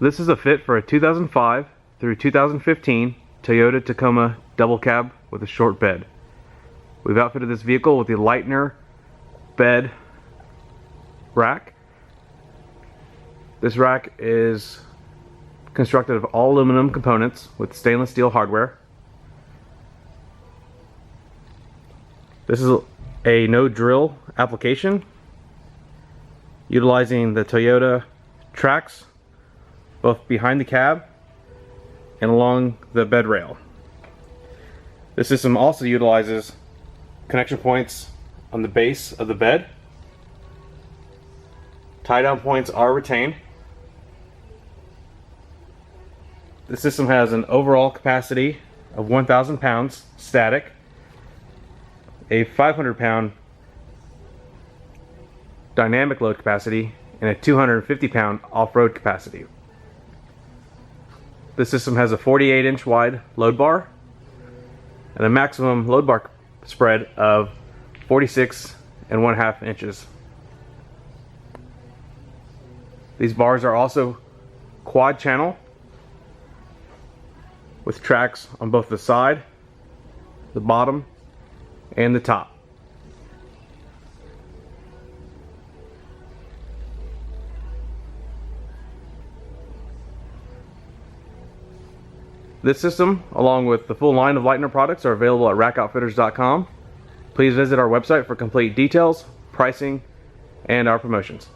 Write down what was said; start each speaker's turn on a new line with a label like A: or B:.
A: This is a fit for a 2005 through 2015 Toyota Tacoma double cab with a short bed. We've outfitted this vehicle with the LEITNER bed rack. This rack is constructed of all aluminum components with stainless steel hardware. This is a no drill application utilizing the Toyota tracks both behind the cab and along the bed rail. This system also utilizes connection points on the base of the bed. Tie-down points are retained. The system has an overall capacity of 1,000 pounds static, a 500-pound dynamic load capacity, and a 250-pound off-road capacity. The system has a 48-inch wide load bar and a maximum load bar spread of 46.5 inches. These bars are also quad channel with tracks on both the side, the bottom, and the top. This system, along with the full line of LEITNER products, are available at rackoutfitters.com. Please visit our website for complete details, pricing, and our promotions.